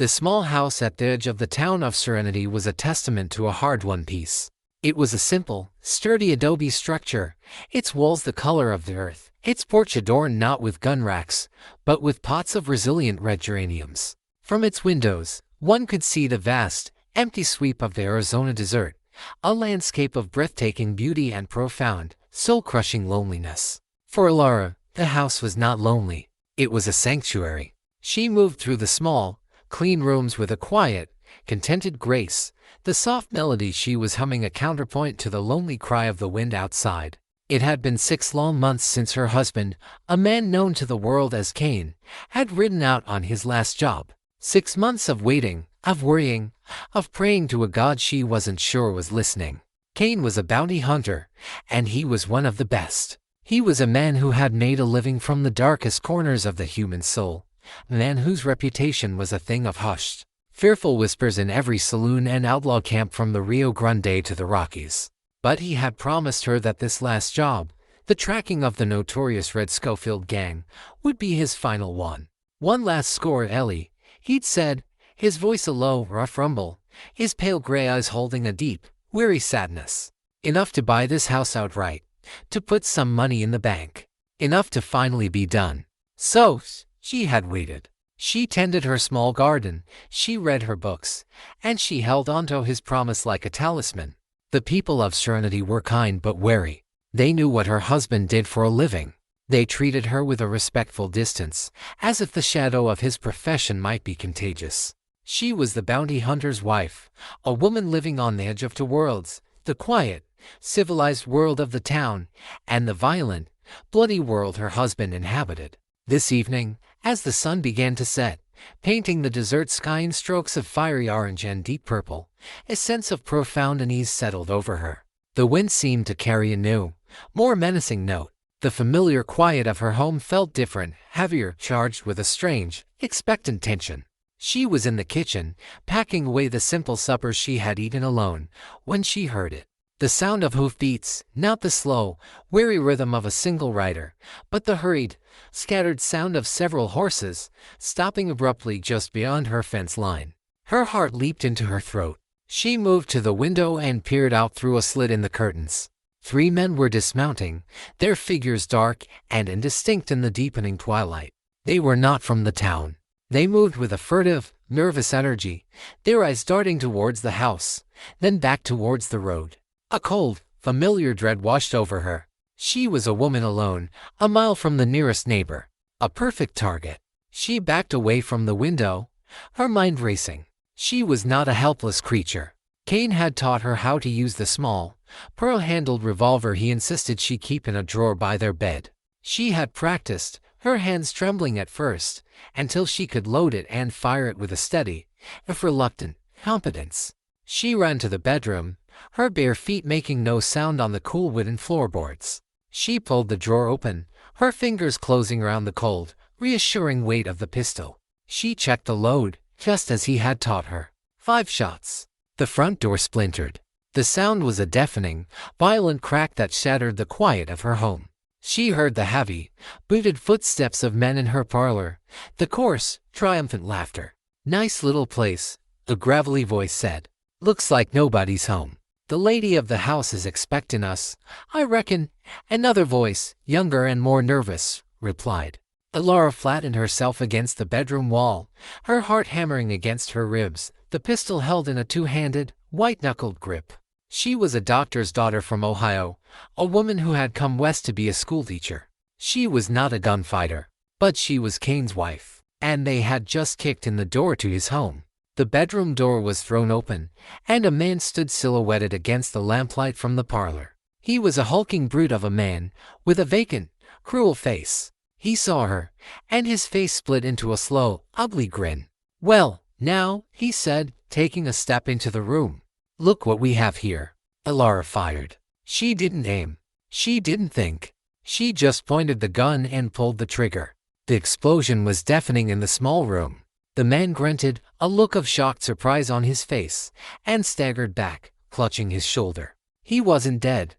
The small house at the edge of the town of Serenity was a testament to a hard-won peace. It was a simple, sturdy adobe structure, its walls the color of the earth, its porch adorned not with gun racks, but with pots of resilient red geraniums. From its windows, one could see the vast, empty sweep of the Arizona desert, a landscape of breathtaking beauty and profound, soul-crushing loneliness. For Laura, the house was not lonely. It was a sanctuary. She moved through the small, clean rooms with a quiet, contented grace, the soft melody she was humming a counterpoint to the lonely cry of the wind outside. It had been 6 long months since her husband, a man known to the world as Cain, had ridden out on his last job. 6 months of waiting, of worrying, of praying to a God she wasn't sure was listening. Cain was a bounty hunter, and he was one of the best. He was a man who had made a living from the darkest corners of the human soul, a man whose reputation was a thing of hushed, fearful whispers in every saloon and outlaw camp from the Rio Grande to the Rockies. But he had promised her that this last job, the tracking of the notorious Red Schofield gang, would be his final one. One last score, Ellie, he'd said, his voice a low, rough rumble, his pale gray eyes holding a deep, weary sadness. Enough to buy this house outright, to put some money in the bank. Enough to finally be done. So, she had waited. She tended her small garden, she read her books, and she held onto his promise like a talisman. The people of Serenity were kind but wary. They knew what her husband did for a living. They treated her with a respectful distance, as if the shadow of his profession might be contagious. She was the bounty hunter's wife, a woman living on the edge of two worlds, the quiet, civilized world of the town, and the violent, bloody world her husband inhabited. This evening, as the sun began to set, painting the desert sky in strokes of fiery orange and deep purple, a sense of profound unease settled over her. The wind seemed to carry a new, more menacing note. The familiar quiet of her home felt different, heavier, charged with a strange, expectant tension. She was in the kitchen, packing away the simple supper she had eaten alone, when she heard it. The sound of hoofbeats, not the slow, weary rhythm of a single rider, but the hurried, scattered sound of several horses, stopping abruptly just beyond her fence line. Her heart leaped into her throat. She moved to the window and peered out through a slit in the curtains. 3 men were dismounting, their figures dark and indistinct in the deepening twilight. They were not from the town. They moved with a furtive, nervous energy, their eyes darting towards the house, then back towards the road. A cold, familiar dread washed over her. She was a woman alone, a mile from the nearest neighbor. A perfect target. She backed away from the window, her mind racing. She was not a helpless creature. Cain had taught her how to use the small, pearl-handled revolver he insisted she keep in a drawer by their bed. She had practiced, her hands trembling at first, until she could load it and fire it with a steady, if reluctant, competence. She ran to the bedroom, her bare feet making no sound on the cool wooden floorboards. She pulled the drawer open, her fingers closing around the cold, reassuring weight of the pistol. She checked the load, just as he had taught her. 5 shots. The front door splintered. The sound was a deafening, violent crack that shattered the quiet of her home. She heard the heavy, booted footsteps of men in her parlor, the coarse, triumphant laughter. "Nice little place," a gravelly voice said. "Looks like nobody's home. The lady of the house is expecting us, I reckon," another voice, younger and more nervous, replied. Laura flattened herself against the bedroom wall, her heart hammering against her ribs, the pistol held in a 2-handed, white-knuckled grip. She was a doctor's daughter from Ohio, a woman who had come west to be a schoolteacher. She was not a gunfighter, but she was Cain's wife, and they had just kicked in the door to his home. The bedroom door was thrown open, and a man stood silhouetted against the lamplight from the parlor. He was a hulking brute of a man, with a vacant, cruel face. He saw her, and his face split into a slow, ugly grin. "Well, now," he said, taking a step into the room. "Look what we have here." Laura fired. She didn't aim. She didn't think. She just pointed the gun and pulled the trigger. The explosion was deafening in the small room. The man grunted, a look of shocked surprise on his face, and staggered back, clutching his shoulder. He wasn't dead,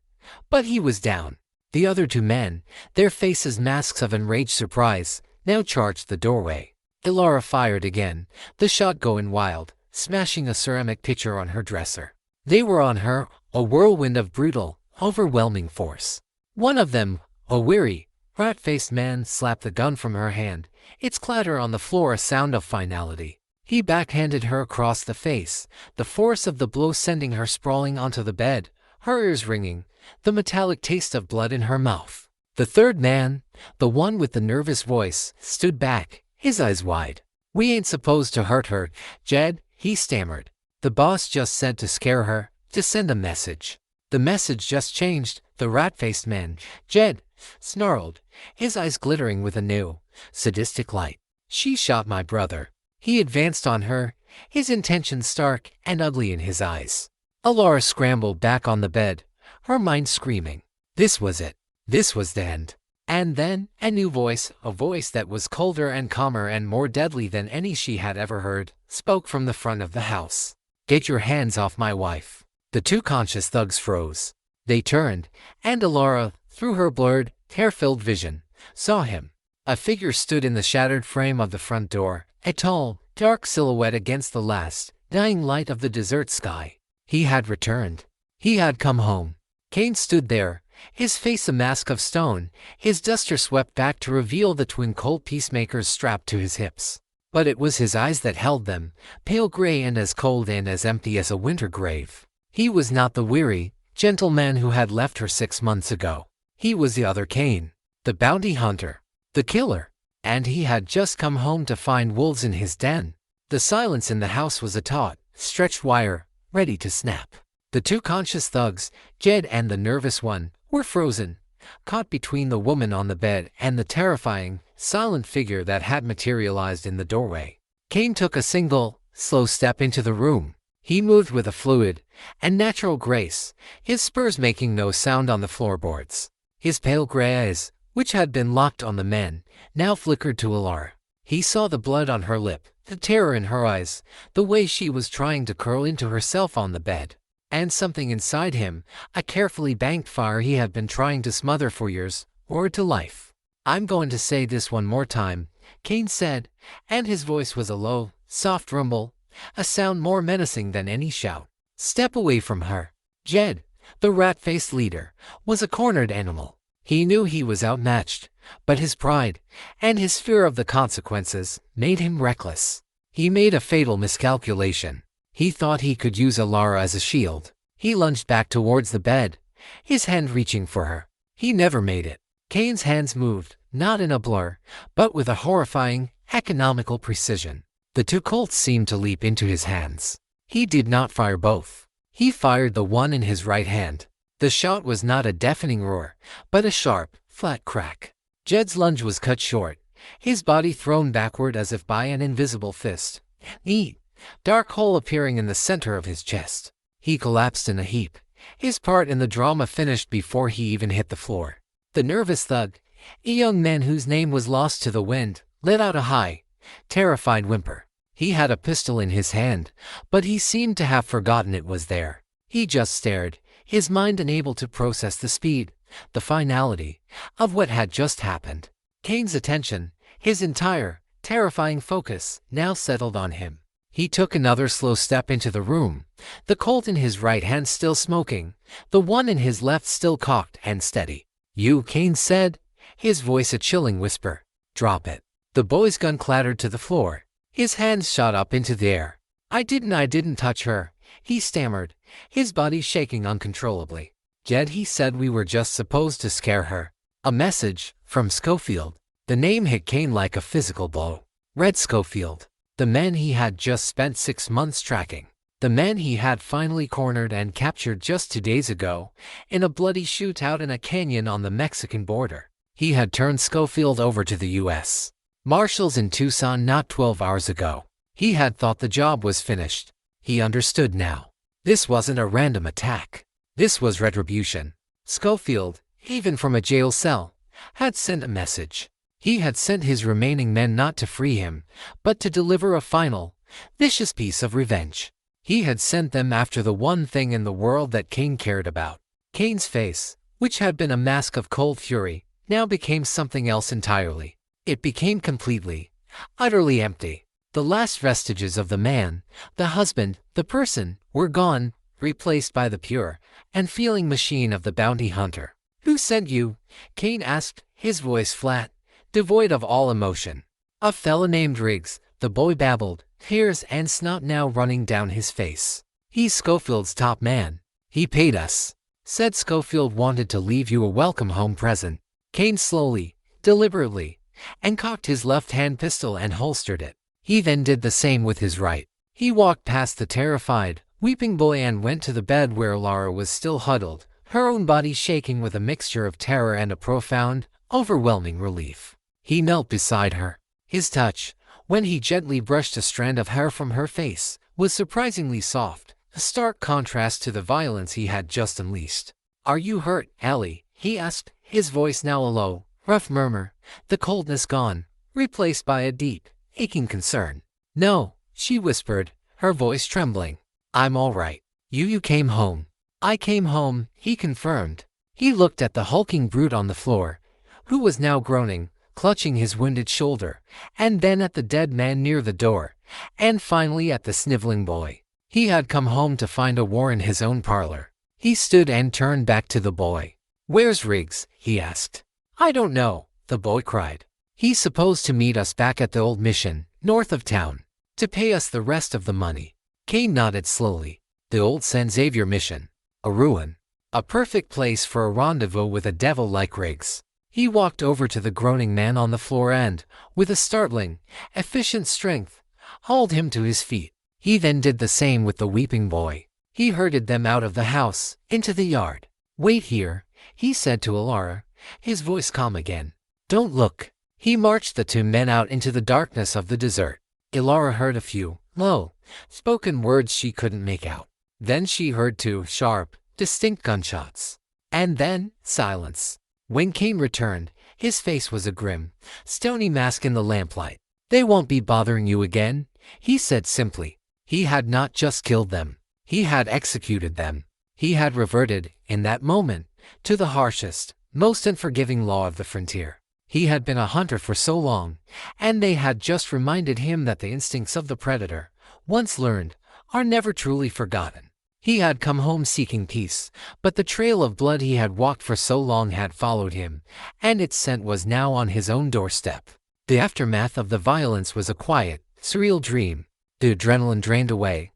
but he was down. The other 2 men, their faces masks of enraged surprise, now charged the doorway. Ilara fired again, the shot going wild, smashing a ceramic pitcher on her dresser. They were on her, a whirlwind of brutal, overwhelming force. One of them, a weary, rat-faced man, slapped the gun from her hand, its clatter on the floor a sound of finality. He backhanded her across the face, the force of the blow sending her sprawling onto the bed, her ears ringing, the metallic taste of blood in her mouth. The third man, the one with the nervous voice, stood back, his eyes wide. "We ain't supposed to hurt her, Jed," he stammered. "The boss just said to scare her, to send a message." "The message just changed," the rat-faced man, Jed, snarled, his eyes glittering with a new, sadistic light. "She shot my brother." He advanced on her, his intentions stark and ugly in his eyes. Ilara scrambled back on the bed, her mind screaming. This was it. This was the end. And then, a new voice, a voice that was colder and calmer and more deadly than any she had ever heard, spoke from the front of the house. "Get your hands off my wife." The two conscious thugs froze. They turned, and Ilara, through her blurred, tear-filled vision, saw him. A figure stood in the shattered frame of the front door, a tall, dark silhouette against the last, dying light of the desert sky. He had returned. He had come home. Kane stood there, his face a mask of stone, his duster swept back to reveal the twin cold peacemakers strapped to his hips. But it was his eyes that held them, pale gray and as cold and as empty as a winter grave. He was not the weary, gentle man who had left her 6 months ago. He was the other Kane, the bounty hunter, the killer. And he had just come home to find wolves in his den. The silence in the house was a taut, stretched wire, ready to snap. The two conscious thugs, Jed and the nervous one, were frozen, caught between the woman on the bed and the terrifying, silent figure that had materialized in the doorway. Kane took a single, slow step into the room. He moved with a fluid and natural grace, his spurs making no sound on the floorboards. His pale gray eyes, which had been locked on the men, now flickered to Ilara. He saw the blood on her lip, the terror in her eyes, the way she was trying to curl into herself on the bed. And something inside him, a carefully banked fire he had been trying to smother for years, roared to life. "I'm going to say this one more time," Kane said, and his voice was a low, soft rumble, a sound more menacing than any shout. "Step away from her." Jed, the rat-faced leader, was a cornered animal. He knew he was outmatched, but his pride, and his fear of the consequences, made him reckless. He made a fatal miscalculation. He thought he could use Ilara as a shield. He lunged back towards the bed, his hand reaching for her. He never made it. Kane's hands moved, not in a blur, but with a horrifying, economical precision. The two Colts seemed to leap into his hands. He did not fire both. He fired the one in his right hand. The shot was not a deafening roar, but a sharp, flat crack. Jed's lunge was cut short, his body thrown backward as if by an invisible fist. Neat, dark hole appearing in the center of his chest. He collapsed in a heap, his part in the drama finished before he even hit the floor. The nervous thug, a young man whose name was lost to the wind, let out a high, terrified whimper. He had a pistol in his hand, but he seemed to have forgotten it was there. He just stared, his mind unable to process the speed, the finality, of what had just happened. Kane's attention, his entire, terrifying focus, now settled on him. He took another slow step into the room, the Colt in his right hand still smoking, the one in his left still cocked and steady. "You," Kane said, his voice a chilling whisper. "Drop it." The boy's gun clattered to the floor. His hands shot up into the air. I didn't touch her," he stammered, his body shaking uncontrollably. "Jed," he said, "we were just supposed to scare her." A message, from Schofield. The name hit Kane like a physical blow. Red Schofield. The man he had just spent 6 months tracking. The man he had finally cornered and captured just 2 days ago, in a bloody shootout in a canyon on the Mexican border. He had turned Schofield over to the U.S. Marshals in Tucson not 12 hours ago. He had thought the job was finished. He understood now. This wasn't a random attack. This was retribution. Schofield, even from a jail cell, had sent a message. He had sent his remaining men not to free him, but to deliver a final, vicious piece of revenge. He had sent them after the one thing in the world that Kane cared about. Kane's face, which had been a mask of cold fury, now became something else entirely. It became completely, utterly empty. The last vestiges of the man, the husband, the person, were gone, replaced by the pure and feeling machine of the bounty hunter. "Who sent you?" Kane asked, his voice flat, devoid of all emotion. "A fella named Riggs," the boy babbled, tears and snot now running down his face. "He's Schofield's top man. He paid us. Said Schofield wanted to leave you a welcome home present." Kane slowly, deliberately, and cocked his left-hand pistol and holstered it. He then did the same with his right. He walked past the terrified, weeping boy and went to the bed where Laura was still huddled, her own body shaking with a mixture of terror and a profound, overwhelming relief. He knelt beside her. His touch, when he gently brushed a strand of hair from her face, was surprisingly soft, a stark contrast to the violence he had just unleashed. "Are you hurt, Ellie?" he asked, his voice now a low, rough murmur, the coldness gone, replaced by a deep, aching concern. "No," she whispered, her voice trembling. "I'm all right. You came home." "I came home," he confirmed. He looked at the hulking brute on the floor, who was now groaning, clutching his wounded shoulder, and then at the dead man near the door, and finally at the sniveling boy. He had come home to find a war in his own parlor. He stood and turned back to the boy. "Where's Riggs?" he asked. "I don't know," the boy cried. "He's supposed to meet us back at the old mission, north of town, to pay us the rest of the money." Kane nodded slowly. The old St. Xavier mission. A ruin. A perfect place for a rendezvous with a devil like Riggs. He walked over to the groaning man on the floor and, with a startling, efficient strength, hauled him to his feet. He then did the same with the weeping boy. He herded them out of the house, into the yard. "Wait here," he said to Alara, his voice calm again. "Don't look." He marched the two men out into the darkness of the desert. Ilara heard a few, low, spoken words she couldn't make out. Then she heard two sharp, distinct gunshots. And then, silence. When Kane returned, his face was a grim, stony mask in the lamplight. "They won't be bothering you again," he said simply. He had not just killed them. He had executed them. He had reverted, in that moment, to the harshest, most unforgiving law of the frontier. He had been a hunter for so long, and they had just reminded him that the instincts of the predator, once learned, are never truly forgotten. He had come home seeking peace, but the trail of blood he had walked for so long had followed him, and its scent was now on his own doorstep. The aftermath of the violence was a quiet, surreal dream. The adrenaline drained away,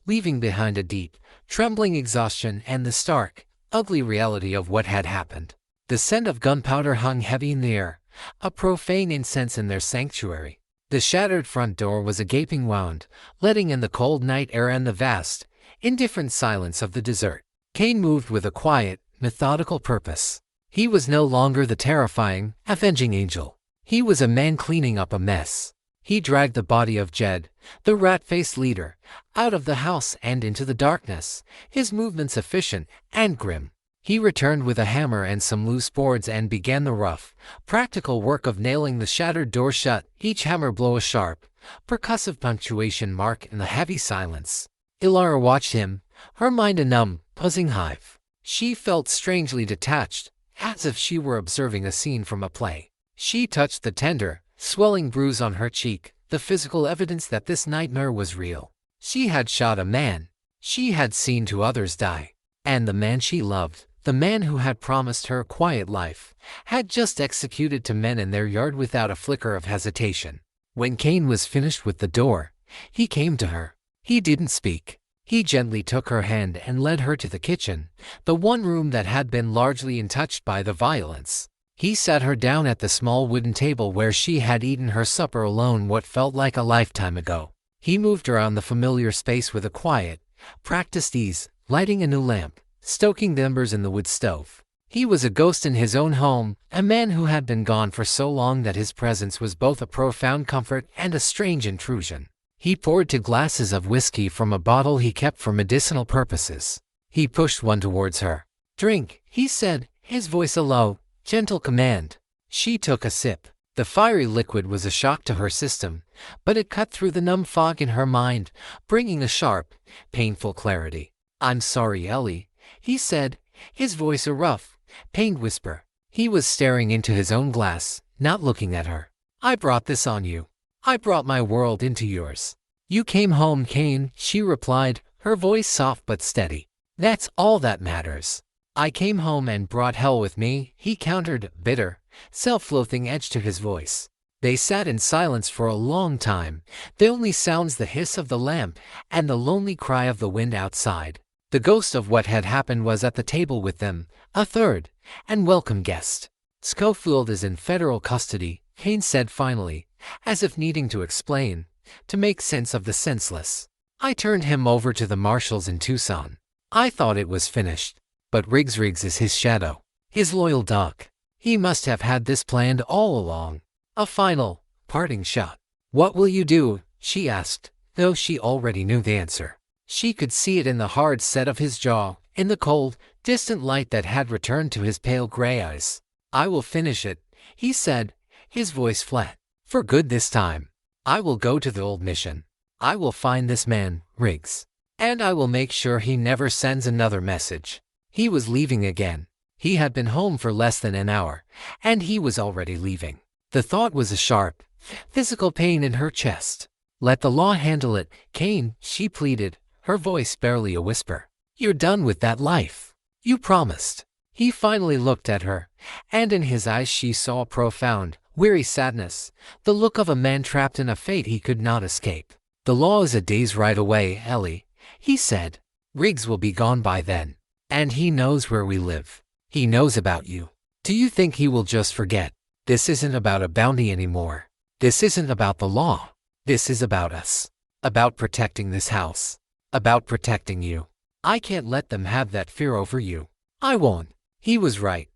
leaving behind a deep, trembling exhaustion and the stark, ugly reality of what had happened. The scent of gunpowder hung heavy in the air, a profane incense in their sanctuary. The shattered front door was a gaping wound, letting in the cold night air and the vast, indifferent silence of the desert. Kane moved with a quiet, methodical purpose. He was no longer the terrifying, avenging angel. He was a man cleaning up a mess. He dragged the body of Jed, the rat-faced leader, out of the house and into the darkness, his movements efficient and grim. He returned with a hammer and some loose boards and began the rough, practical work of nailing the shattered door shut, each hammer blow a sharp, percussive punctuation mark in the heavy silence. Ilara watched him, her mind a numb, buzzing hive. She felt strangely detached, as if she were observing a scene from a play. She touched the tender, swelling bruise on her cheek, the physical evidence that this nightmare was real. She had shot a man. She had seen two others die. And the man she loved, the man who had promised her a quiet life, had just executed two men in their yard without a flicker of hesitation. When Kane was finished with the door, he came to her. He didn't speak. He gently took her hand and led her to the kitchen, the one room that had been largely untouched by the violence. He sat her down at the small wooden table where she had eaten her supper alone what felt like a lifetime ago. He moved around the familiar space with a quiet, practiced ease, lighting a new lamp, stoking the embers in the wood stove. He was a ghost in his own home, a man who had been gone for so long that his presence was both a profound comfort and a strange intrusion. He poured two glasses of whiskey from a bottle he kept for medicinal purposes. He pushed one towards her. "Drink," he said, his voice a low, gentle command. She took a sip. The fiery liquid was a shock to her system, but it cut through the numb fog in her mind, bringing a sharp, painful clarity. "I'm sorry, Ellie," he said, his voice a rough, pained whisper. He was staring into his own glass, not looking at her. "I brought this on you. I brought my world into yours. You came home, Cain, she replied, her voice soft but steady. That's all that matters. I came home and brought hell with me, he countered, bitter, self-loathing edge to his voice. They sat in silence for a long time, the only sounds the hiss of the lamp and the lonely cry of the wind outside. The ghost of what had happened was at the table with them, a third and welcome guest. Schofield is in federal custody, Cain said finally, as if needing to explain, to make sense of the senseless. I turned him over to the marshals in Tucson. I thought it was finished. But Riggs is his shadow, his loyal dog. He must have had this planned all along. A final, parting shot. What will you do? She asked, though she already knew the answer. She could see it in the hard set of his jaw, in the cold, distant light that had returned to his pale gray eyes. I will finish it, he said, his voice flat. For good this time. I will go to the old mission. I will find this man, Riggs. And I will make sure he never sends another message. He was leaving again. He had been home for less than an hour, and he was already leaving. The thought was a sharp, physical pain in her chest. Let the law handle it, Cain, she pleaded, her voice barely a whisper. You're done with that life. You promised. He finally looked at her, and in his eyes she saw profound, weary sadness, the look of a man trapped in a fate he could not escape. The law is a day's ride away, Ellie, he said. Riggs will be gone by then. And he knows where we live. He knows about you. Do you think he will just forget? This isn't about a bounty anymore. This isn't about the law. This is about us. About protecting this house. About protecting you. I can't let them have that fear over you. I won't. He was right.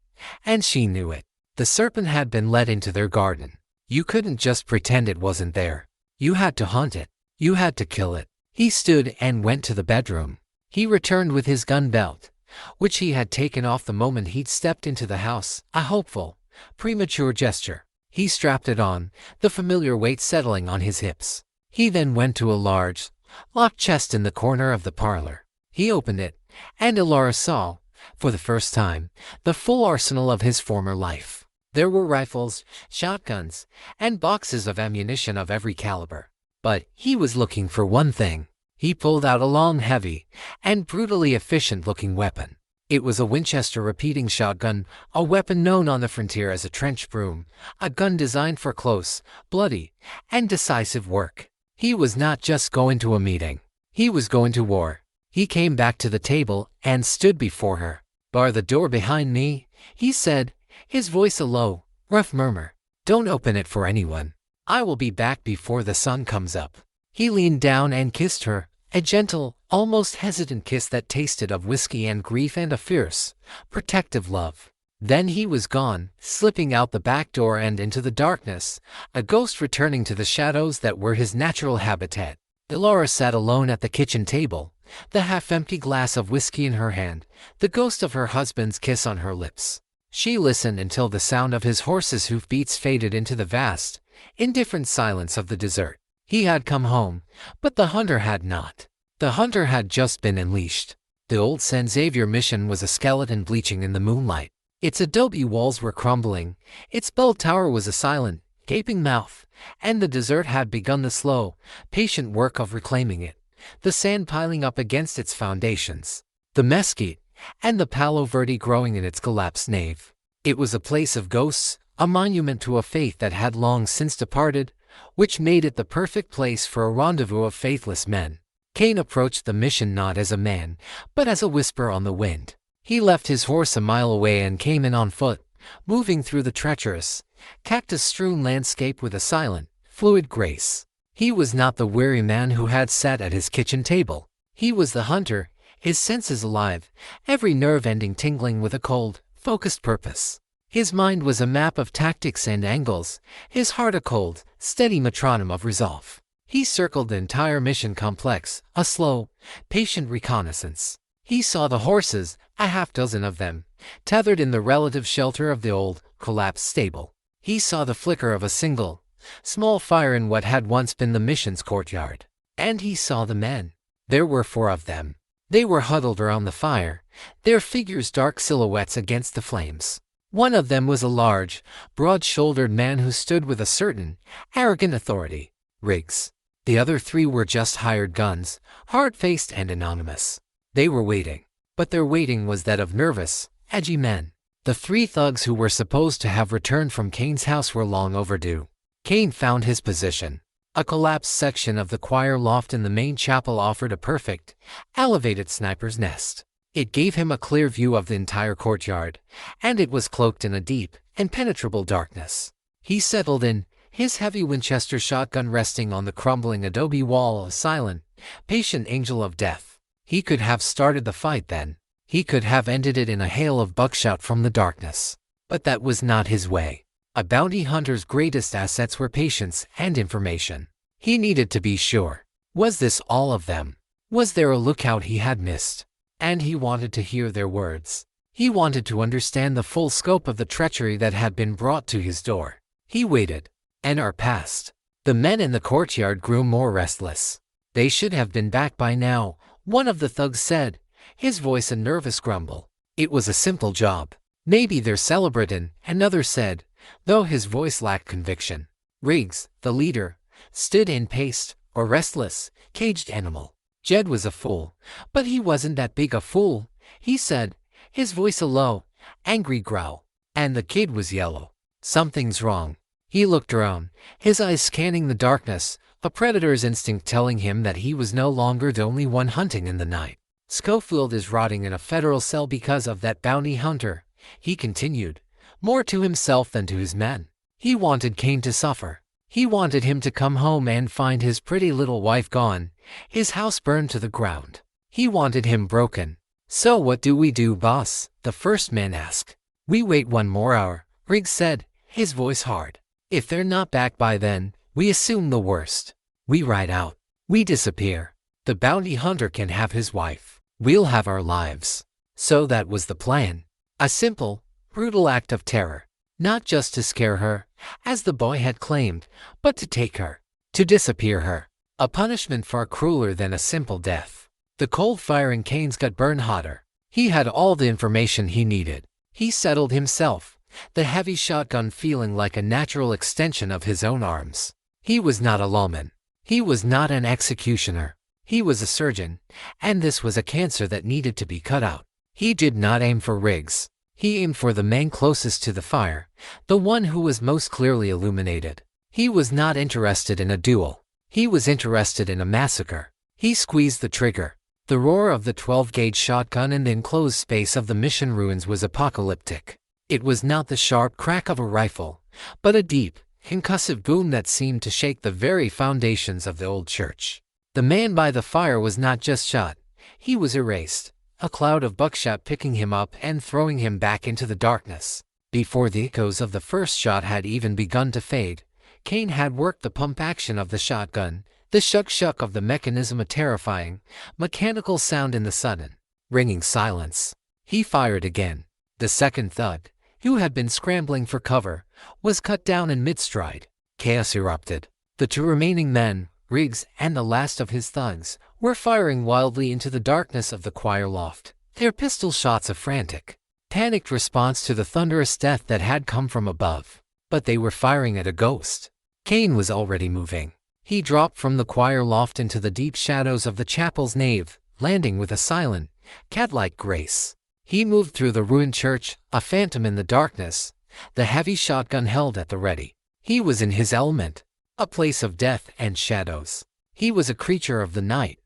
And she knew it. The serpent had been let into their garden. You couldn't just pretend it wasn't there. You had to hunt it. You had to kill it. He stood and went to the bedroom. He returned with his gun belt, which he had taken off the moment he'd stepped into the house, a hopeful, premature gesture. He strapped it on, the familiar weight settling on his hips. He then went to a large, locked chest in the corner of the parlor. He opened it, and Elora saw, for the first time, the full arsenal of his former life. There were rifles, shotguns, and boxes of ammunition of every caliber. But he was looking for one thing. He pulled out a long, heavy, and brutally efficient-looking weapon. It was a Winchester repeating shotgun, a weapon known on the frontier as a trench broom, a gun designed for close, bloody, and decisive work. He was not just going to a meeting. He was going to war. He came back to the table and stood before her. Bar the door behind me, he said, his voice a low, rough murmur. Don't open it for anyone. I will be back before the sun comes up. He leaned down and kissed her, a gentle, almost hesitant kiss that tasted of whiskey and grief and a fierce, protective love. Then he was gone, slipping out the back door and into the darkness, a ghost returning to the shadows that were his natural habitat. Elora sat alone at the kitchen table, the half-empty glass of whiskey in her hand, the ghost of her husband's kiss on her lips. She listened until the sound of his horse's hoofbeats faded into the vast, indifferent silence of the desert. He had come home, but the hunter had not. The hunter had just been unleashed. The old San Xavier mission was a skeleton bleaching in the moonlight. Its adobe walls were crumbling, its bell tower was a silent, gaping mouth, and the desert had begun the slow, patient work of reclaiming it, the sand piling up against its foundations, the mesquite, and the Palo Verde growing in its collapsed nave. It was a place of ghosts, a monument to a faith that had long since departed, which made it the perfect place for a rendezvous of faithless men. Cain approached the mission not as a man, but as a whisper on the wind. He left his horse a mile away and came in on foot, moving through the treacherous, cactus-strewn landscape with a silent, fluid grace. He was not the weary man who had sat at his kitchen table. He was the hunter, his senses alive, every nerve ending tingling with a cold, focused purpose. His mind was a map of tactics and angles, his heart a cold, steady metronome of resolve. He circled the entire mission complex, a slow, patient reconnaissance. He saw the horses, a half-dozen of them, tethered in the relative shelter of the old, collapsed stable. He saw the flicker of a single, small fire in what had once been the mission's courtyard. And he saw the men. There were 4 of them. They were huddled around the fire, their figures dark silhouettes against the flames. One of them was a large, broad-shouldered man who stood with a certain, arrogant authority. Riggs. The other three were just hired guns, hard-faced and anonymous. They were waiting. But their waiting was that of nervous, edgy men. The three thugs who were supposed to have returned from Kane's house were long overdue. Kane found his position. A collapsed section of the choir loft in the main chapel offered a perfect, elevated sniper's nest. It gave him a clear view of the entire courtyard, and it was cloaked in a deep, impenetrable darkness. He settled in, his heavy Winchester shotgun resting on the crumbling adobe wall, a silent, patient angel of death. He could have started the fight then. He could have ended it in a hail of buckshot from the darkness. But that was not his way. A bounty hunter's greatest assets were patience and information. He needed to be sure. Was this all of them? Was there a lookout he had missed? And he wanted to hear their words. He wanted to understand the full scope of the treachery that had been brought to his door. He waited. An hour passed. The men in the courtyard grew more restless. They should have been back by now, one of the thugs said, his voice a nervous grumble. It was a simple job. Maybe they're celebrating, another said, though his voice lacked conviction. Riggs, the leader, stood in paced, or restless, caged animal. Jed was a fool, but he wasn't that big a fool, he said, his voice a low, angry growl. And the kid was yellow. Something's wrong. He looked around, his eyes scanning the darkness, a predator's instinct telling him that he was no longer the only one hunting in the night. Schofield is rotting in a federal cell because of that bounty hunter, he continued, more to himself than to his men. He wanted Kane to suffer. He wanted him to come home and find his pretty little wife gone, his house burned to the ground. He wanted him broken. So what do we do, boss? The first man asked. We wait one more hour, Riggs said, his voice hard. If they're not back by then, we assume the worst. We ride out. We disappear. The bounty hunter can have his wife. We'll have our lives. So that was the plan. A simple, brutal act of terror. Not just to scare her, as the boy had claimed, but to take her. To disappear her. A punishment far crueler than a simple death. The cold fire in Kane's gut burned hotter. He had all the information he needed. He settled himself, the heavy shotgun feeling like a natural extension of his own arms. He was not a lawman. He was not an executioner. He was a surgeon, and this was a cancer that needed to be cut out. He did not aim for Riggs. He aimed for the man closest to the fire, the one who was most clearly illuminated. He was not interested in a duel. He was interested in a massacre. He squeezed the trigger. The roar of the 12-gauge shotgun in the enclosed space of the mission ruins was apocalyptic. It was not the sharp crack of a rifle, but a deep, concussive boom that seemed to shake the very foundations of the old church. The man by the fire was not just shot, he was erased, a cloud of buckshot picking him up and throwing him back into the darkness. Before the echoes of the first shot had even begun to fade, Kane had worked the pump action of the shotgun, the shuck-shuck of the mechanism, a terrifying, mechanical sound in the sudden, ringing silence. He fired again. The second thug, who had been scrambling for cover, was cut down in mid-stride. Chaos erupted. The two remaining men, Riggs and the last of his thugs, were firing wildly into the darkness of the choir loft, their pistol shots a frantic, panicked response to the thunderous death that had come from above. But they were firing at a ghost. Kane was already moving. He dropped from the choir loft into the deep shadows of the chapel's nave, landing with a silent, cat-like grace. He moved through the ruined church, a phantom in the darkness, the heavy shotgun held at the ready. He was in his element, a place of death and shadows. He was a creature of the night,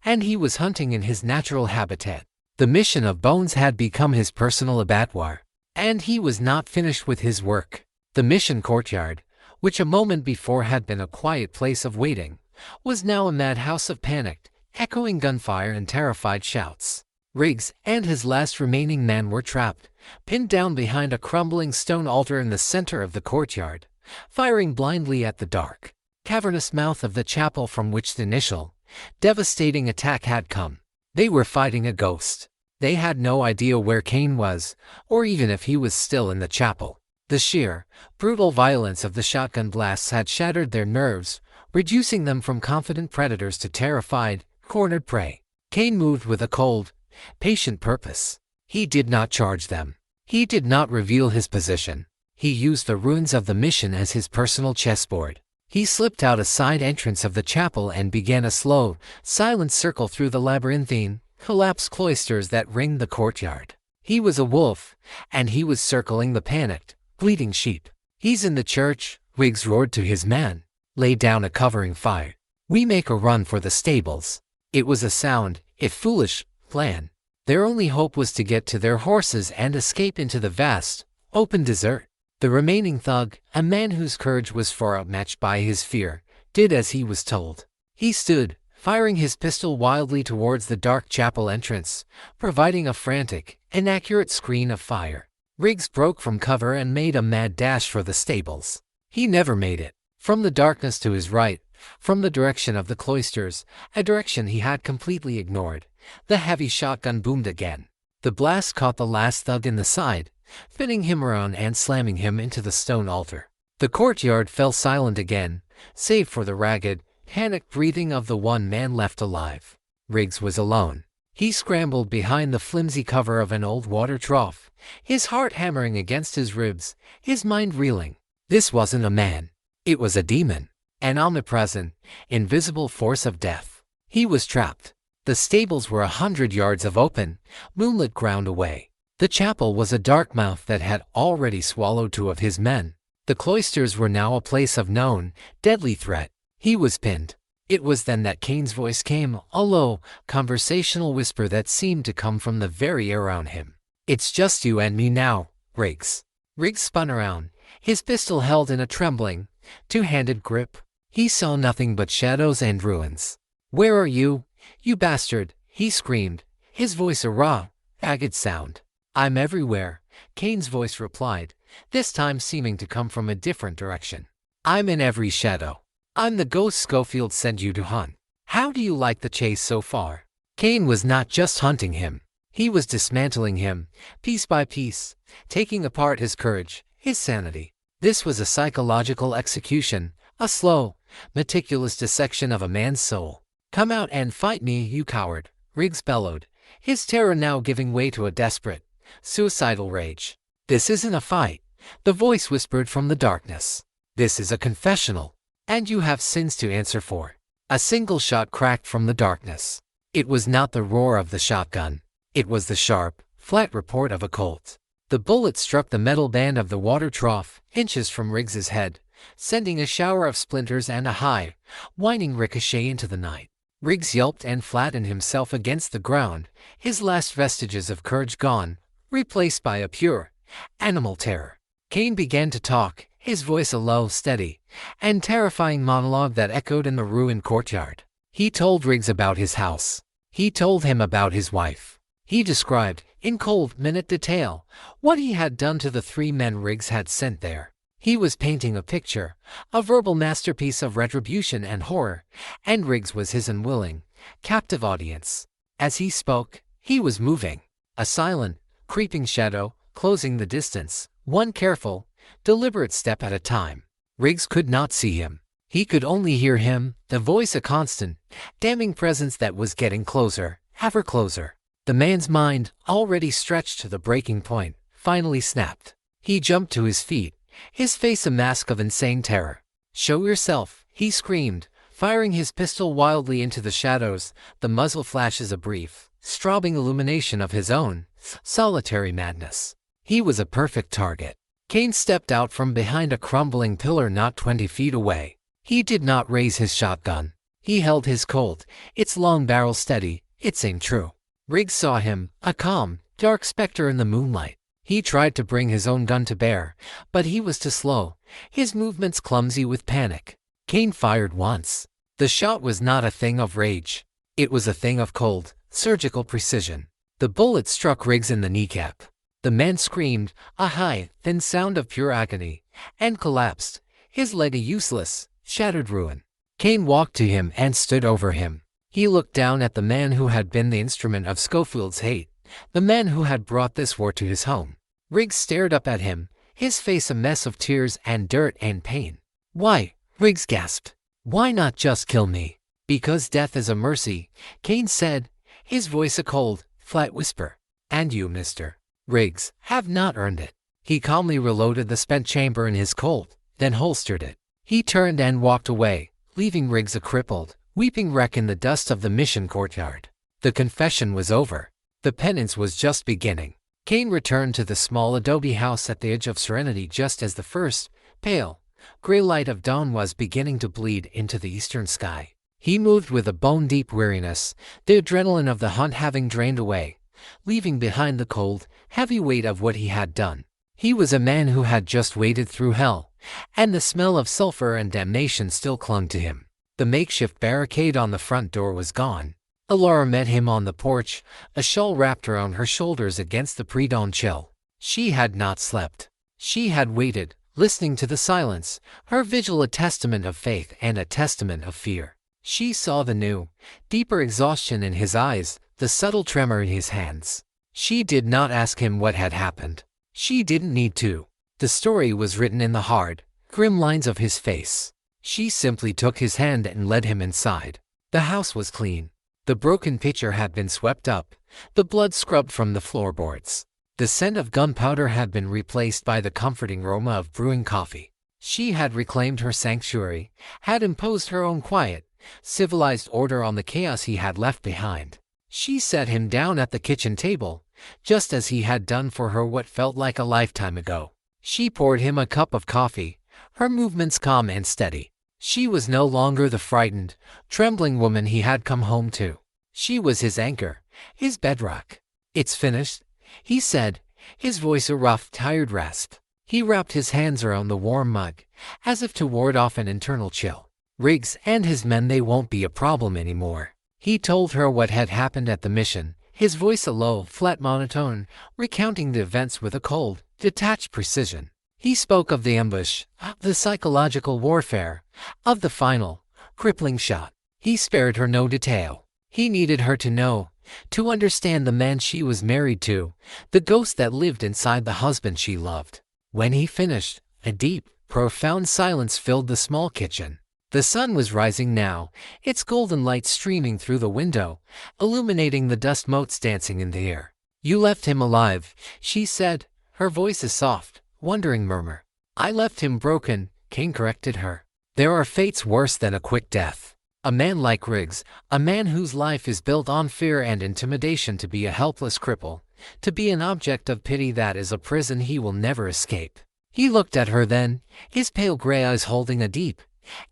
and he was hunting in his natural habitat. The mission of Bones had become his personal abattoir, and he was not finished with his work. The mission courtyard, which a moment before had been a quiet place of waiting, was now a madhouse of panicked, echoing gunfire and terrified shouts. Riggs and his last remaining man were trapped, pinned down behind a crumbling stone altar in the center of the courtyard, firing blindly at the dark, cavernous mouth of the chapel from which the initial, devastating attack had come. They were fighting a ghost. They had no idea where Kane was, or even if he was still in the chapel. The sheer, brutal violence of the shotgun blasts had shattered their nerves, reducing them from confident predators to terrified, cornered prey. Kane moved with a cold, patient purpose. He did not charge them. He did not reveal his position. He used the ruins of the mission as his personal chessboard. He slipped out a side entrance of the chapel and began a slow, silent circle through the labyrinthine, collapsed cloisters that ringed the courtyard. He was a wolf, and he was circling the panicked, bleating sheep. "He's in the church," Riggs roared to his man. "Lay down a covering fire. We make a run for the stables." It was a sound, if foolish, plan. Their only hope was to get to their horses and escape into the vast, open desert. The remaining thug, a man whose courage was far outmatched by his fear, did as he was told. He stood, firing his pistol wildly towards the dark chapel entrance, providing a frantic, inaccurate screen of fire. Riggs broke from cover and made a mad dash for the stables. He never made it. From the darkness to his right, from the direction of the cloisters, a direction he had completely ignored, the heavy shotgun boomed again. The blast caught the last thug in the side, spinning him around and slamming him into the stone altar. The courtyard fell silent again, save for the ragged, panicked breathing of the one man left alive. Riggs was alone. He scrambled behind the flimsy cover of an old water trough, his heart hammering against his ribs, his mind reeling. This wasn't a man. It was a demon. An omnipresent, invisible force of death. He was trapped. The stables were 100 yards of open, moonlit ground away. The chapel was a dark mouth that had already swallowed 2 of his men. The cloisters were now a place of known, deadly threat. He was pinned. It was then that Kane's voice came, a low, conversational whisper that seemed to come from the very air around him. "It's just you and me now, Riggs." Riggs spun around, his pistol held in a trembling, 2-handed grip. He saw nothing but shadows and ruins. "Where are you, you bastard?" he screamed, his voice a raw, ragged sound. "I'm everywhere," Kane's voice replied, this time seeming to come from a different direction. "I'm in every shadow. I'm the ghost Schofield sent you to hunt. How do you like the chase so far?" Kane was not just hunting him. He was dismantling him, piece by piece, taking apart his courage, his sanity. This was a psychological execution, a slow, meticulous dissection of a man's soul. "Come out and fight me, you coward," Riggs bellowed, his terror now giving way to a desperate, suicidal rage. "This isn't a fight," the voice whispered from the darkness. "This is a confessional, and you have sins to answer for." A single shot cracked from the darkness. It was not the roar of the shotgun. It was the sharp, flat report of a Colt. The bullet struck the metal band of the water trough, inches from Riggs's head, sending a shower of splinters and a high, whining ricochet into the night. Riggs yelped and flattened himself against the ground, his last vestiges of courage gone, replaced by a pure, animal terror. Kane began to talk, his voice a low, steady, and terrifying monologue that echoed in the ruined courtyard. He told Riggs about his house. He told him about his wife. He described, in cold, minute detail, what he had done to the 3 men Riggs had sent there. He was painting a picture, a verbal masterpiece of retribution and horror, and Riggs was his unwilling, captive audience. As he spoke, he was moving, a silent, creeping shadow, closing the distance, one careful, deliberate step at a time. Riggs could not see him. He could only hear him, the voice a constant, damning presence that was getting closer, ever closer. The man's mind, already stretched to the breaking point, finally snapped. He jumped to his feet, his face a mask of insane terror. "Show yourself," he screamed, firing his pistol wildly into the shadows, the muzzle flashes a brief, strobing illumination of his own, solitary madness. He was a perfect target. Kane stepped out from behind a crumbling pillar not 20 feet away. He did not raise his shotgun. He held his Colt, its long barrel steady, its aim true. Riggs saw him, a calm, dark specter in the moonlight. He tried to bring his own gun to bear, but he was too slow, his movements clumsy with panic. Kane fired once. The shot was not a thing of rage. It was a thing of cold, surgical precision. The bullet struck Riggs in the kneecap. The man screamed, a high, thin sound of pure agony, and collapsed, his leg a useless, shattered ruin. Kane walked to him and stood over him. He looked down at the man who had been the instrument of Schofield's hate, the man who had brought this war to his home. Riggs stared up at him, his face a mess of tears and dirt and pain. "Why?" Riggs gasped. "Why not just kill me?" "Because death is a mercy," Kane said, his voice a cold, flat whisper. "And you, Mr. Riggs, have not earned it." He calmly reloaded the spent chamber in his Colt, then holstered it. He turned and walked away, leaving Riggs a crippled, weeping wreck in the dust of the mission courtyard. The confession was over. The penance was just beginning. Cain returned to the small adobe house at the edge of Serenity just as the first, pale, gray light of dawn was beginning to bleed into the eastern sky. He moved with a bone-deep weariness, the adrenaline of the hunt having drained away, leaving behind the cold, heavy weight of what he had done. He was a man who had just waded through hell, and the smell of sulfur and damnation still clung to him. The makeshift barricade on the front door was gone. Alara met him on the porch, a shawl wrapped around her shoulders against the pre-dawn chill. She had not slept. She had waited, listening to the silence, her vigil a testament of faith and a testament of fear. She saw the new, deeper exhaustion in his eyes, the subtle tremor in his hands. She did not ask him what had happened. She didn't need to. The story was written in the hard, grim lines of his face. She simply took his hand and led him inside. The house was clean. The broken pitcher had been swept up, the blood scrubbed from the floorboards. The scent of gunpowder had been replaced by the comforting aroma of brewing coffee. She had reclaimed her sanctuary, had imposed her own quiet, civilized order on the chaos he had left behind. She set him down at the kitchen table, just as he had done for her what felt like a lifetime ago. She poured him a cup of coffee, her movements calm and steady. She was no longer the frightened, trembling woman he had come home to. She was his anchor, his bedrock. "It's finished," he said, his voice a rough, tired rasp. He wrapped his hands around the warm mug, as if to ward off an internal chill. "Riggs and his men, they won't be a problem anymore." He told her what had happened at the mission, his voice a low, flat monotone, recounting the events with a cold, detached precision. He spoke of the ambush, the psychological warfare, of the final, crippling shot. He spared her no detail. He needed her to know, to understand the man she was married to, the ghost that lived inside the husband she loved. When he finished, a deep, profound silence filled the small kitchen. The sun was rising now, its golden light streaming through the window, illuminating the dust motes dancing in the air. "You left him alive," she said, her voice a soft, wondering murmur. "I left him broken," Cain corrected her. "There are fates worse than a quick death. A man like Riggs, a man whose life is built on fear and intimidation, to be a helpless cripple, to be an object of pity, that is a prison he will never escape." He looked at her then, his pale gray eyes holding a deep,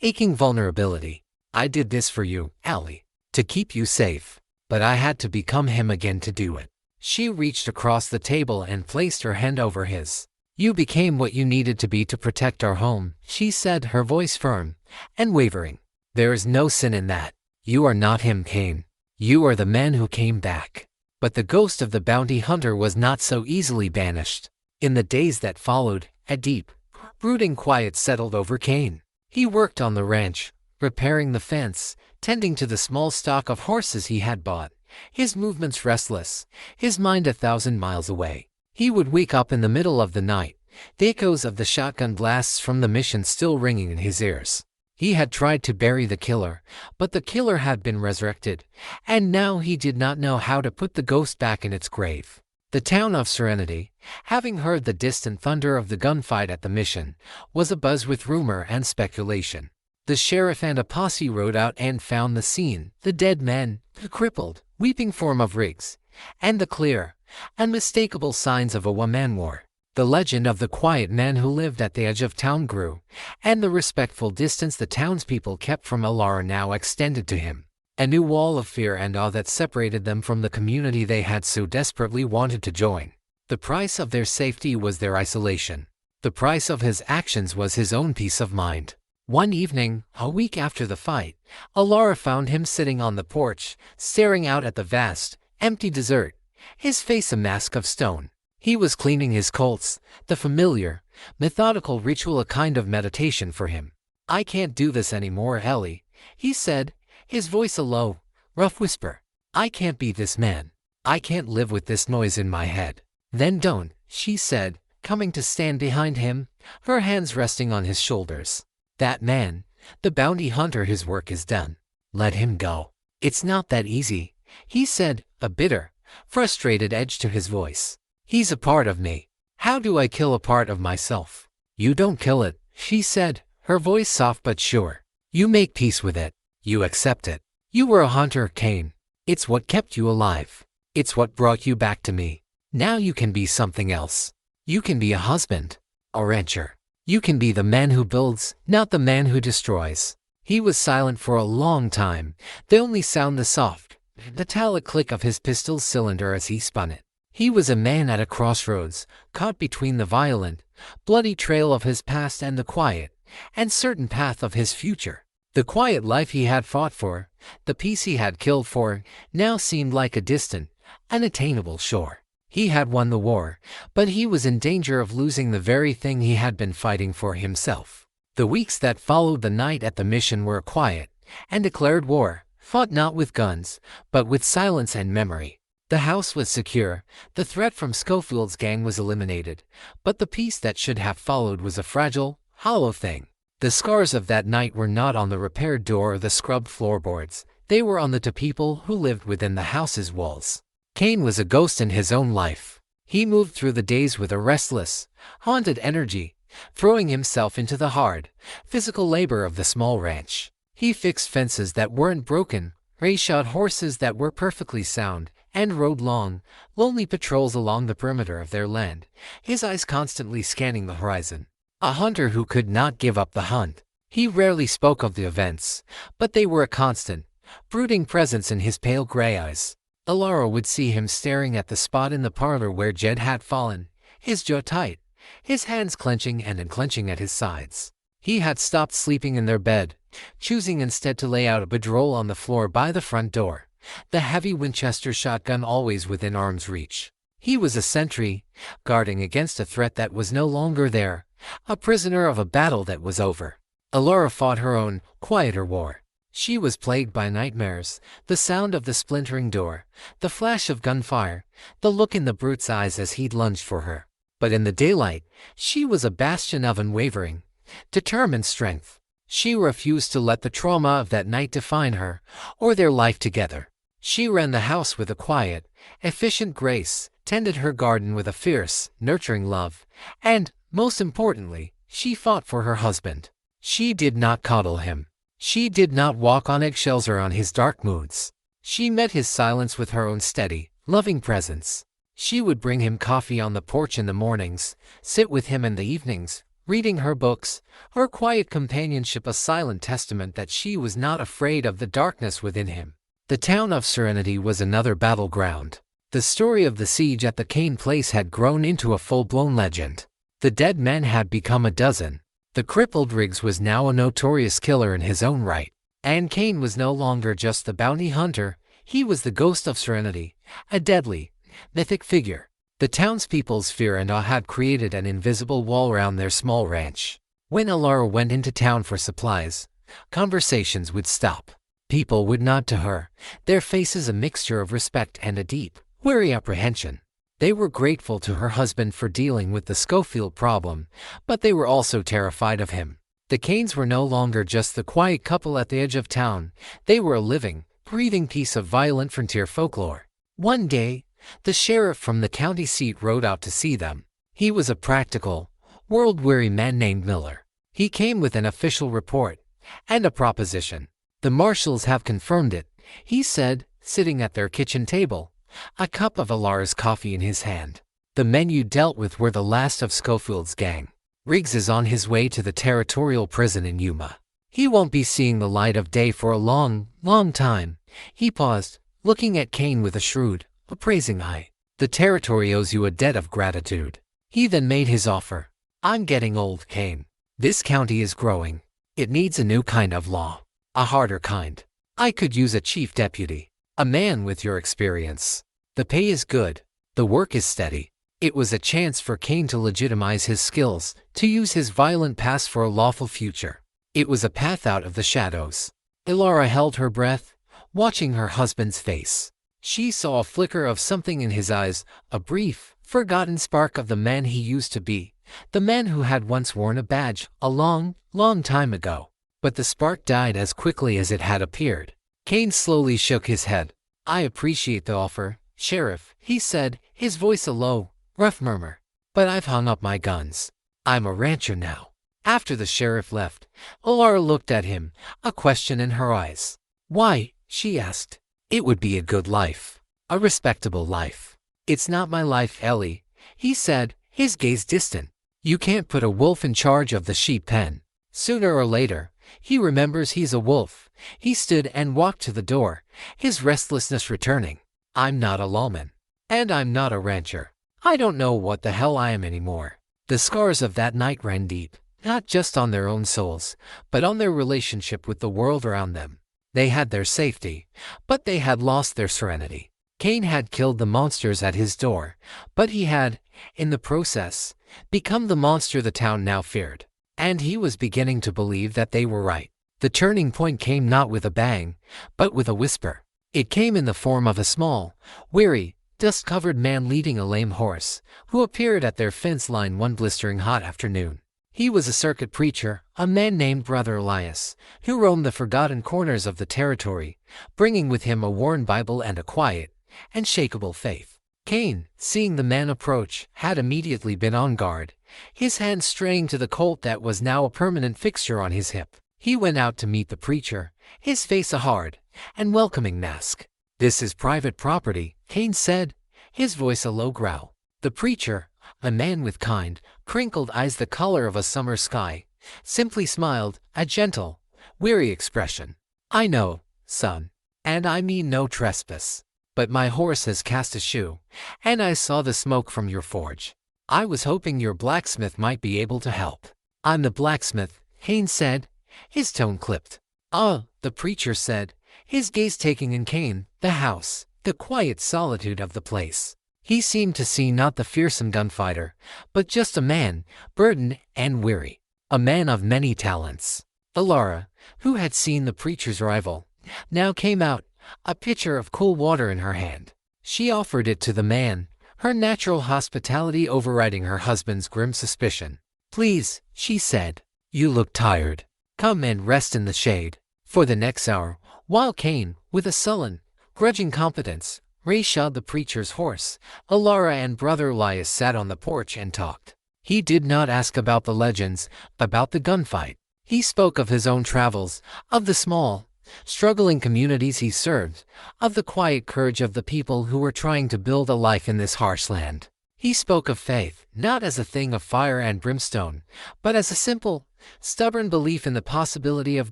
aching vulnerability. "I did this for you, Allie, to keep you safe. But I had to become him again to do it." She reached across the table and placed her hand over his. "You became what you needed to be to protect our home," she said, her voice firm and wavering. "There is no sin in that. You are not him, Cain. You are the man who came back." But the ghost of the bounty hunter was not so easily banished. In the days that followed, a deep, brooding quiet settled over Cain. He worked on the ranch, repairing the fence, tending to the small stock of horses he had bought, his movements restless, his mind 1,000 miles away. He would wake up in the middle of the night, the echoes of the shotgun blasts from the mission still ringing in his ears. He had tried to bury the killer, but the killer had been resurrected, and now he did not know how to put the ghost back in its grave. The town of Serenity, having heard the distant thunder of the gunfight at the mission, was abuzz with rumor and speculation. The sheriff and a posse rode out and found the scene, the dead man, the crippled, weeping form of Riggs, and the clear, unmistakable signs of a one-man war. The legend of the quiet man who lived at the edge of town grew, and the respectful distance the townspeople kept from Alara now extended to him. A new wall of fear and awe that separated them from the community they had so desperately wanted to join. The price of their safety was their isolation. The price of his actions was his own peace of mind. One evening, a week after the fight, Alara found him sitting on the porch, staring out at the vast, empty desert, his face a mask of stone. He was cleaning his Colts, the familiar, methodical ritual, a kind of meditation for him. "I can't do this anymore, Ellie," he said, his voice a low, rough whisper. "I can't be this man. I can't live with this noise in my head." "Then don't," she said, coming to stand behind him, her hands resting on his shoulders. "That man, the bounty hunter, his work is done. Let him go." "It's not that easy," he said, a bitter, frustrated edge to his voice. "He's a part of me. How do I kill a part of myself?" "You don't kill it," she said, her voice soft but sure. You make peace with it. You accept it. You were a hunter, Cain. It's what kept you alive. It's what brought you back to me. Now you can be something else. You can be a husband, a rancher. You can be the man who builds, not the man who destroys. He was silent for a long time, the only sound the soft, metallic click of his pistol's cylinder as he spun it. He was a man at a crossroads, caught between the violent, bloody trail of his past and the quiet, and certain path of his future. The quiet life he had fought for, the peace he had killed for, now seemed like a distant, unattainable shore. He had won the war, but he was in danger of losing the very thing he had been fighting for himself. The weeks that followed the night at the mission were quiet, and declared war, fought not with guns, but with silence and memory. The house was secure, the threat from Schofield's gang was eliminated, but the peace that should have followed was a fragile, hollow thing. The scars of that night were not on the repaired door or the scrubbed floorboards, they were on the two people who lived within the house's walls. Cain was a ghost in his own life. He moved through the days with a restless, haunted energy, throwing himself into the hard, physical labor of the small ranch. He fixed fences that weren't broken, reshod horses that were perfectly sound, and rode long, lonely patrols along the perimeter of their land, his eyes constantly scanning the horizon. A hunter who could not give up the hunt. He rarely spoke of the events, but they were a constant, brooding presence in his pale gray eyes. Alara would see him staring at the spot in the parlor where Jed had fallen, his jaw tight, his hands clenching and unclenching at his sides. He had stopped sleeping in their bed, choosing instead to lay out a bedroll on the floor by the front door, the heavy Winchester shotgun always within arm's reach. He was a sentry, guarding against a threat that was no longer there, a prisoner of a battle that was over. Alara fought her own, quieter war. She was plagued by nightmares, the sound of the splintering door, the flash of gunfire, the look in the brute's eyes as he'd lunged for her. But in the daylight, she was a bastion of unwavering, determined strength. She refused to let the trauma of that night define her, or their life together. She ran the house with a quiet, efficient grace, tended her garden with a fierce, nurturing love, and, most importantly, she fought for her husband. She did not coddle him. She did not walk on eggshells or on his dark moods. She met his silence with her own steady, loving presence. She would bring him coffee on the porch in the mornings, sit with him in the evenings, reading her books, her quiet companionship a silent testament that she was not afraid of the darkness within him. The town of Serenity was another battleground. The story of the siege at the Cain place had grown into a full-blown legend. The dead men had become a dozen. The crippled Riggs was now a notorious killer in his own right. And Cain was no longer just the bounty hunter, he was the ghost of Serenity, a deadly, mythic figure. The townspeople's fear and awe had created an invisible wall around their small ranch. When Alara went into town for supplies, conversations would stop. People would nod to her, their faces a mixture of respect and a deep, weary apprehension. They were grateful to her husband for dealing with the Schofield problem, but they were also terrified of him. The Cains were no longer just the quiet couple at the edge of town, they were a living, breathing piece of violent frontier folklore. One day, the sheriff from the county seat rode out to see them. He was a practical, world-weary man named Miller. He came with an official report and a proposition. The marshals have confirmed it, he said, sitting at their kitchen table, a cup of Alara's coffee in his hand. The men you dealt with were the last of Schofield's gang. Riggs is on his way to the territorial prison in Yuma. He won't be seeing the light of day for a long, long time. He paused, looking at Cain with a shrewd, appraising eye. The territory owes you a debt of gratitude. He then made his offer. I'm getting old, Cain. This county is growing. It needs a new kind of law. A harder kind. I could use a chief deputy. A man with your experience. The pay is good. The work is steady. It was a chance for Cain to legitimize his skills, to use his violent past for a lawful future. It was a path out of the shadows. Alara held her breath, watching her husband's face. She saw a flicker of something in his eyes, a brief, forgotten spark of the man he used to be, the man who had once worn a badge, a long, long time ago. But the spark died as quickly as it had appeared. Cain slowly shook his head. I appreciate the offer, Sheriff, he said, his voice a low, rough murmur. But I've hung up my guns. I'm a rancher now. After the sheriff left, Alara looked at him, a question in her eyes. "Why?" she asked. "It would be a good life. A respectable life." "It's not my life, Ellie," he said, his gaze distant. "You can't put a wolf in charge of the sheep pen. Sooner or later, he remembers he's a wolf." He stood and walked to the door, his restlessness returning. "I'm not a lawman. And I'm not a rancher. I don't know what the hell I am anymore." The scars of that night ran deep, not just on their own souls, but on their relationship with the world around them. They had their safety, but they had lost their serenity. Cain had killed the monsters at his door, but he had, in the process, become the monster the town now feared. And he was beginning to believe that they were right. The turning point came not with a bang, but with a whisper. It came in the form of a small, weary, dust-covered man leading a lame horse, who appeared at their fence line one blistering hot afternoon. He was a circuit preacher, a man named Brother Elias, who roamed the forgotten corners of the territory, bringing with him a worn Bible and a quiet, unshakable faith. Cain, seeing the man approach, had immediately been on guard, his hand straying to the colt that was now a permanent fixture on his hip. He went out to meet the preacher, his face a hard and welcoming mask. "This is private property," Cain said, his voice a low growl. The preacher, a man with kind, crinkled eyes the color of a summer sky, simply smiled, a gentle, weary expression. "I know, son, and I mean no trespass. But my horse has cast a shoe, and I saw the smoke from your forge. I was hoping your blacksmith might be able to help." "I'm the blacksmith," Cain said, his tone clipped. "Ah," the preacher said, his gaze taking in Cain, the house, the quiet solitude of the place. He seemed to see not the fearsome gunfighter, but just a man, burdened and weary. A man of many talents. Alara, who had seen the preacher's arrival, now came out, a pitcher of cool water in her hand. She offered it to the man, her natural hospitality overriding her husband's grim suspicion. "Please," she said, "you look tired. Come and rest in the shade." For the next hour, while Cain, with a sullen, grudging competence, reshod the preacher's horse, Alara and Brother Elias sat on the porch and talked. He did not ask about the legends, about the gunfight. He spoke of his own travels, of the small, struggling communities he served, of the quiet courage of the people who were trying to build a life in this harsh land. He spoke of faith, not as a thing of fire and brimstone, but as a simple, stubborn belief in the possibility of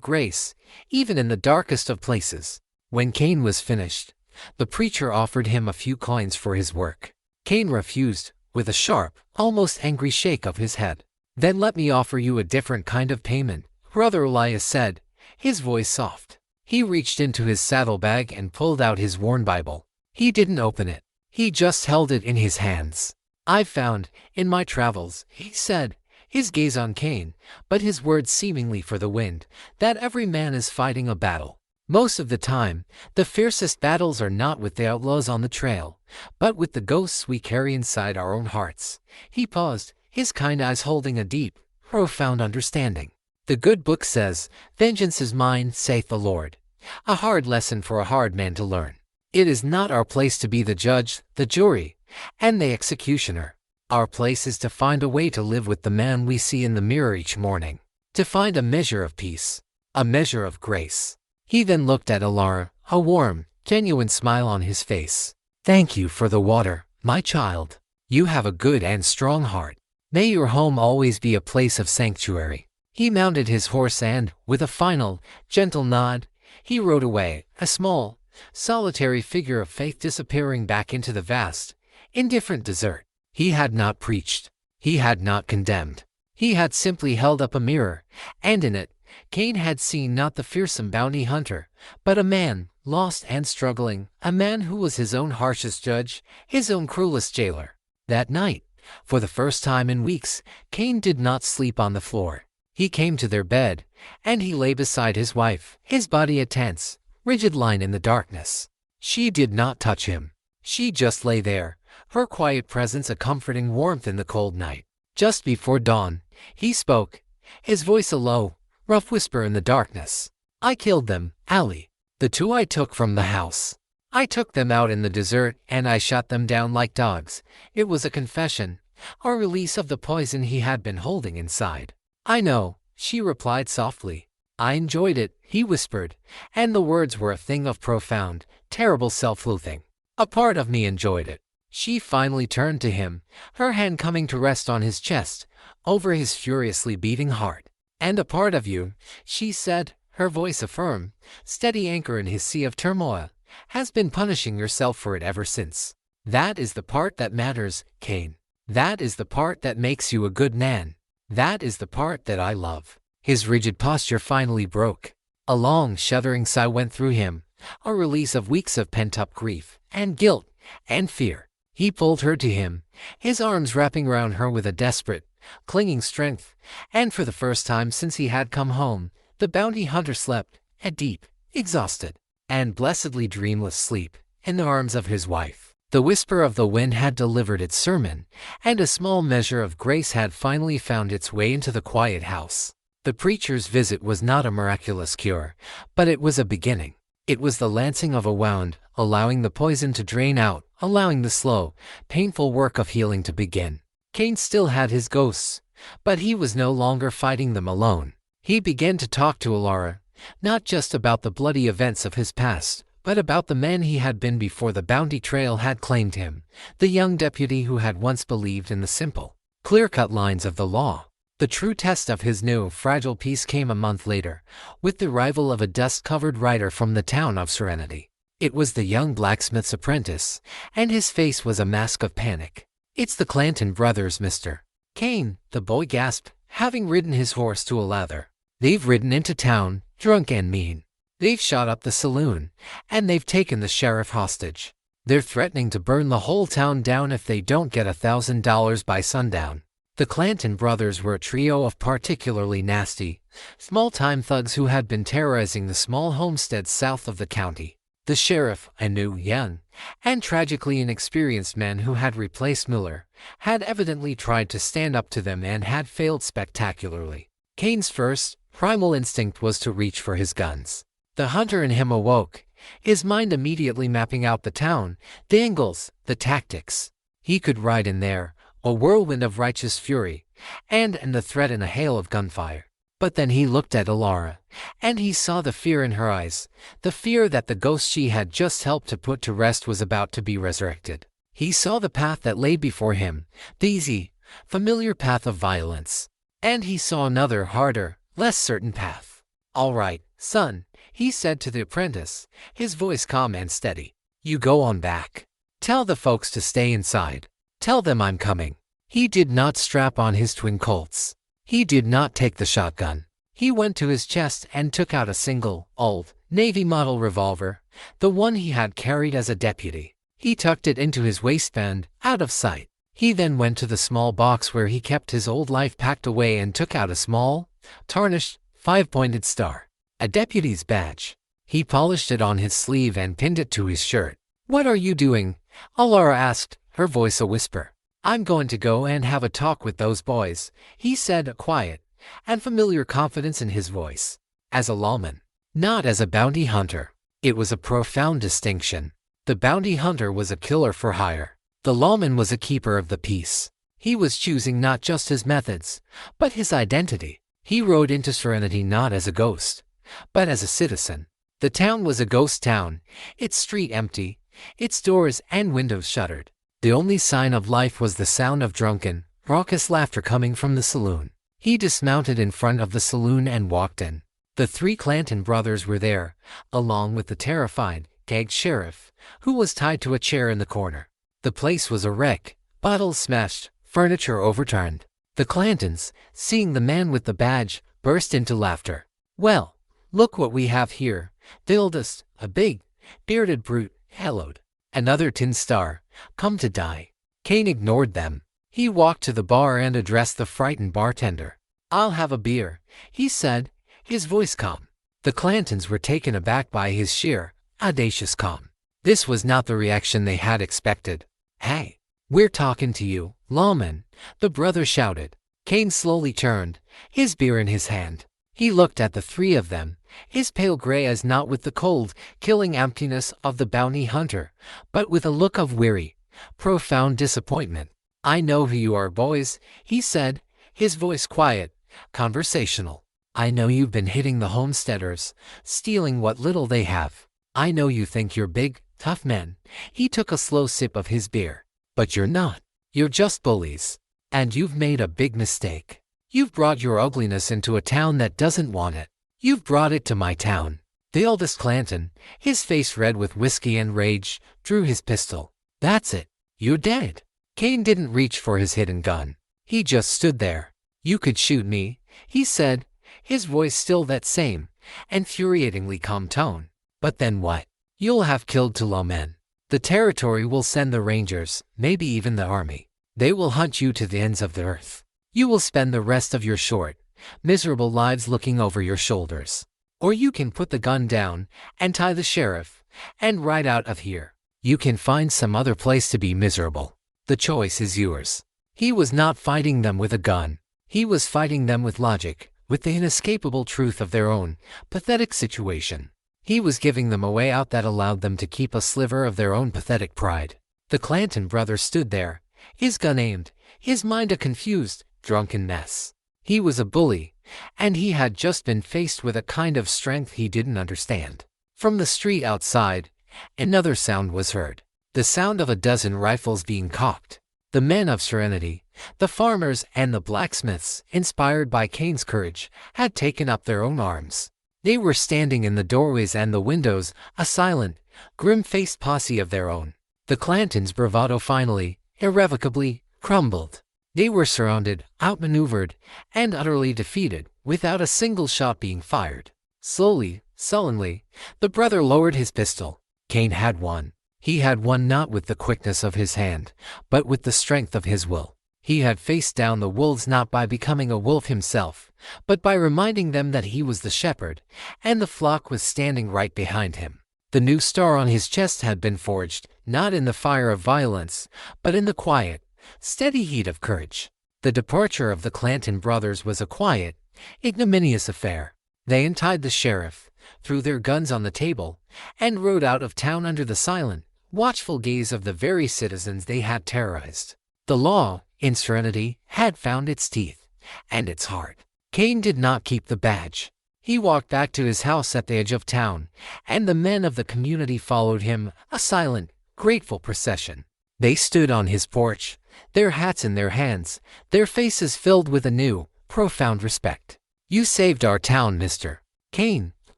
grace, even in the darkest of places. When Cain was finished, the preacher offered him a few coins for his work. Cain refused, with a sharp, almost angry shake of his head. "Then let me offer you a different kind of payment," Brother Elias said, his voice soft. He reached into his saddlebag and pulled out his worn Bible. He didn't open it. He just held it in his hands. "I've found, in my travels," he said, his gaze on Cain, but his words seemingly for the wind, "that every man is fighting a battle. Most of the time, the fiercest battles are not with the outlaws on the trail, but with the ghosts we carry inside our own hearts." He paused, his kind eyes holding a deep, profound understanding. "The good book says, 'Vengeance is mine, saith the Lord.' A hard lesson for a hard man to learn. It is not our place to be the judge, the jury, and the executioner. Our place is to find a way to live with the man we see in the mirror each morning, to find a measure of peace, a measure of grace." He then looked at Alara, a warm, genuine smile on his face. "Thank you for the water, my child. You have a good and strong heart. May your home always be a place of sanctuary." He mounted his horse and, with a final, gentle nod, he rode away, a small, solitary figure of faith disappearing back into the vast, indifferent desert. He had not preached. He had not condemned. He had simply held up a mirror, and in it, Cain had seen not the fearsome bounty hunter, but a man, lost and struggling, a man who was his own harshest judge, his own cruelest jailer. That night, for the first time in weeks, Cain did not sleep on the floor. He came to their bed, and he lay beside his wife, his body a tense, rigid line in the darkness. She did not touch him. She just lay there, her quiet presence a comforting warmth in the cold night. Just before dawn, he spoke, his voice a low, rough whisper in the darkness. "I killed them, Allie. The two I took from the house. I took them out in the desert and I shot them down like dogs." It was a confession, a release of the poison he had been holding inside. I know, she replied softly. I enjoyed it, he whispered, and the words were a thing of profound, terrible self-loathing. A part of me enjoyed it. She finally turned to him, her hand coming to rest on his chest, over his furiously beating heart. And a part of you, she said, her voice a firm, steady anchor in his sea of turmoil, has been punishing yourself for it ever since. That is the part that matters, Cain. That is the part that makes you a good man. That is the part that I love. His rigid posture finally broke. A long, shuddering sigh went through him, a release of weeks of pent-up grief, and guilt, and fear. He pulled her to him, his arms wrapping around her with a desperate, clinging strength, and for the first time since he had come home, the bounty hunter slept, a deep, exhausted, and blessedly dreamless sleep, in the arms of his wife. The whisper of the wind had delivered its sermon, and a small measure of grace had finally found its way into the quiet house. The preacher's visit was not a miraculous cure, but it was a beginning. It was the lancing of a wound, allowing the poison to drain out, allowing the slow, painful work of healing to begin. Cain still had his ghosts, but he was no longer fighting them alone. He began to talk to Alara, not just about the bloody events of his past, but about the man he had been before the bounty trail had claimed him, the young deputy who had once believed in the simple, clear-cut lines of the law. The true test of his new, fragile peace came a month later, with the arrival of a dust-covered rider from the town of Serenity. It was the young blacksmith's apprentice, and his face was a mask of panic. "It's the Clanton brothers, Mr. Cain," the boy gasped, having ridden his horse to a lather. "They've ridden into town, drunk and mean. They've shot up the saloon, and they've taken the sheriff hostage. They're threatening to burn the whole town down if they don't get $1,000 by sundown." The Clanton brothers were a trio of particularly nasty, small-time thugs who had been terrorizing the small homesteads south of the county. The sheriff, a new, young, and tragically inexperienced man who had replaced Miller, had evidently tried to stand up to them and had failed spectacularly. Cain's first, primal instinct was to reach for his guns. The hunter in him awoke, his mind immediately mapping out the town, the angles, the tactics. He could ride in there, a whirlwind of righteous fury, and the threat in a hail of gunfire. But then he looked at Alara, and he saw the fear in her eyes, the fear that the ghost she had just helped to put to rest was about to be resurrected. He saw the path that lay before him, the easy, familiar path of violence. And he saw another, harder, less certain path. "All right, son," he said to the apprentice, his voice calm and steady. "You go on back. Tell the folks to stay inside. Tell them I'm coming." He did not strap on his twin Colts. He did not take the shotgun. He went to his chest and took out a single, old, Navy model revolver, the one he had carried as a deputy. He tucked it into his waistband, out of sight. He then went to the small box where he kept his old life packed away and took out a small, tarnished, five-pointed star, a deputy's badge. He polished it on his sleeve and pinned it to his shirt. "What are you doing?" Alara asked, her voice a whisper. "I'm going to go and have a talk with those boys," he said, a quiet and familiar confidence in his voice. As a lawman, not as a bounty hunter. It was a profound distinction. The bounty hunter was a killer for hire. The lawman was a keeper of the peace. He was choosing not just his methods, but his identity. He rode into Serenity not as a ghost, but as a citizen. The town was a ghost town, its street empty, its doors and windows shuttered. The only sign of life was the sound of drunken, raucous laughter coming from the saloon. He dismounted in front of the saloon and walked in. The three Clanton brothers were there, along with the terrified, gagged sheriff, who was tied to a chair in the corner. The place was a wreck, bottles smashed, furniture overturned. The Clantons, seeing the man with the badge, burst into laughter. "Well, look what we have here," the oldest, a big, bearded brute, bellowed. "Another tin star, come to die." Cain ignored them. He walked to the bar and addressed the frightened bartender. "I'll have a beer," he said, his voice calm. The Clantons were taken aback by his sheer, audacious calm. This was not the reaction they had expected. "Hey, we're talking to you, lawman," the brother shouted. Cain slowly turned, his beer in his hand. He looked at the three of them, his pale gray eyes not with the cold, killing emptiness of the bounty hunter, but with a look of weary, profound disappointment. "I know who you are, boys," he said, his voice quiet, conversational. I know you've been hitting the homesteaders, stealing what little they have. I know you think you're big, tough men. He took a slow sip of his beer. But you're not. You're just bullies. And you've made a big mistake. You've brought your ugliness into a town that doesn't want it. You've brought it to my town. The eldest Clanton, his face red with whiskey and rage, drew his pistol. That's it. You're dead. Kane didn't reach for his hidden gun. He just stood there. You could shoot me, he said, his voice still that same, infuriatingly calm tone. But then what? You'll have killed 2 lawmen. The territory will send the rangers, maybe even the army. They will hunt you to the ends of the earth. You will spend the rest of your short, miserable lives looking over your shoulders. Or you can put the gun down and tie the sheriff and ride out of here. You can find some other place to be miserable. The choice is yours. He was not fighting them with a gun. He was fighting them with logic, with the inescapable truth of their own pathetic situation. He was giving them a way out that allowed them to keep a sliver of their own pathetic pride. The Clanton brother stood there, his gun aimed, his mind a confused, drunken mess. He was a bully, and he had just been faced with a kind of strength he didn't understand. From the street outside, another sound was heard. The sound of a dozen rifles being cocked. The men of Serenity, the farmers and the blacksmiths, inspired by Kane's courage, had taken up their own arms. They were standing in the doorways and the windows, a silent, grim-faced posse of their own. The Clantons' bravado finally, irrevocably, crumbled. They were surrounded, outmaneuvered, and utterly defeated, without a single shot being fired. Slowly, sullenly, the brother lowered his pistol. Kane had won. He had won not with the quickness of his hand, but with the strength of his will. He had faced down the wolves not by becoming a wolf himself, but by reminding them that he was the shepherd, and the flock was standing right behind him. The new star on his chest had been forged, not in the fire of violence, but in the quiet, steady heat of courage. The departure of the Clanton brothers was a quiet, ignominious affair. They untied the sheriff, threw their guns on the table, and rode out of town under the silent, watchful gaze of the very citizens they had terrorized. The law, in Serenity, had found its teeth, and its heart. Kane did not keep the badge. He walked back to his house at the edge of town, and the men of the community followed him, a silent, grateful procession. They stood on his porch, their hats in their hands, their faces filled with a new, profound respect. "You saved our town, Mr. Kane,"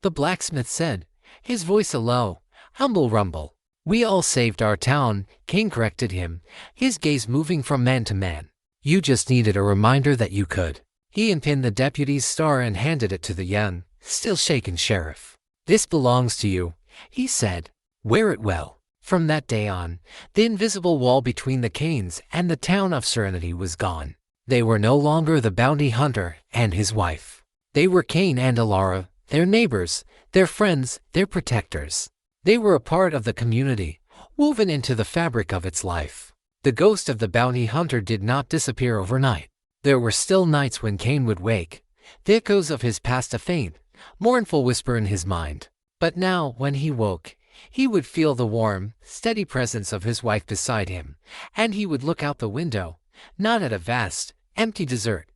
the blacksmith said, his voice a low, humble rumble. "We all saved our town," Kane corrected him, his gaze moving from man to man. "You just needed a reminder that you could." He unpinned the deputy's star and handed it to the young, still shaken sheriff. "This belongs to you," he said. "Wear it well." From that day on, the invisible wall between the Kanes and the town of Serenity was gone. They were no longer the bounty hunter and his wife. They were Kane and Alara, their neighbors, their friends, their protectors. They were a part of the community, woven into the fabric of its life. The ghost of the bounty hunter did not disappear overnight. There were still nights when Kane would wake, the echoes of his past a faint, mournful whisper in his mind. But now, when he woke, he would feel the warm, steady presence of his wife beside him, and he would look out the window, not at a vast, empty desert,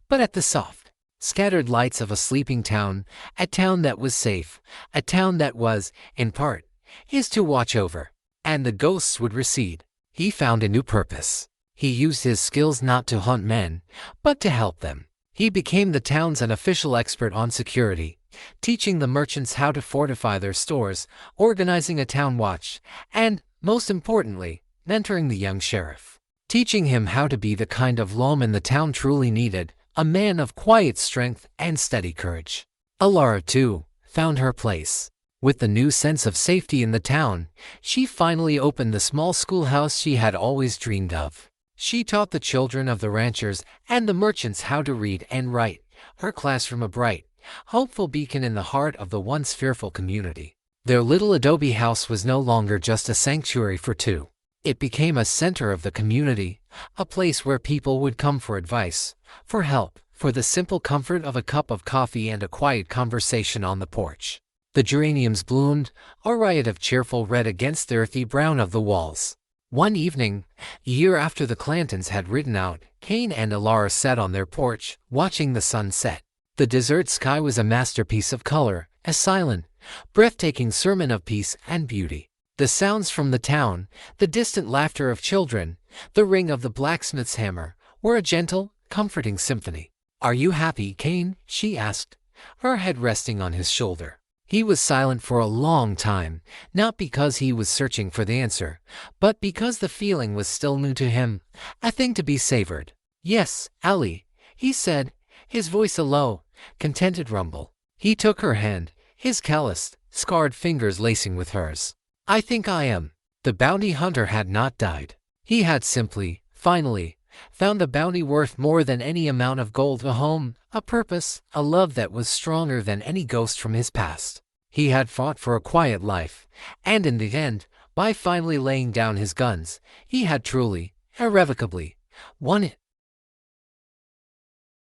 but at the soft, scattered lights of a sleeping town, a town that was safe, a town that was, in part, his to watch over. And the ghosts would recede. He found a new purpose. He used his skills not to hunt men, but to help them. He became the town's unofficial expert on security, teaching the merchants how to fortify their stores, organizing a town watch, and, most importantly, mentoring the young sheriff. Teaching him how to be the kind of lawman the town truly needed, a man of quiet strength and steady courage. Alara, too, found her place. With the new sense of safety in the town, she finally opened the small schoolhouse she had always dreamed of. She taught the children of the ranchers and the merchants how to read and write, her classroom a bright, hopeful beacon in the heart of the once fearful community. Their little adobe house was no longer just a sanctuary for two. It became a center of the community, a place where people would come for advice, for help, for the simple comfort of a cup of coffee and a quiet conversation on the porch. The geraniums bloomed, a riot of cheerful red against the earthy brown of the walls. One evening, a year after the Clantons had ridden out, Cain and Alara sat on their porch, watching the sun set. The desert sky was a masterpiece of color, a silent, breathtaking sermon of peace and beauty. The sounds from the town, the distant laughter of children, the ring of the blacksmith's hammer, were a gentle, comforting symphony. "Are you happy, Cain?" she asked, her head resting on his shoulder. He was silent for a long time, not because he was searching for the answer, but because the feeling was still new to him, a thing to be savored. "Yes, Allie," he said, his voice a low, contented rumble. He took her hand, his calloused, scarred fingers lacing with hers. "I think I am." The bounty hunter had not died. He had simply, finally, found a bounty worth more than any amount of gold, a home, a purpose, a love that was stronger than any ghost from his past. He had fought for a quiet life, and in the end, by finally laying down his guns, he had truly, irrevocably, won it.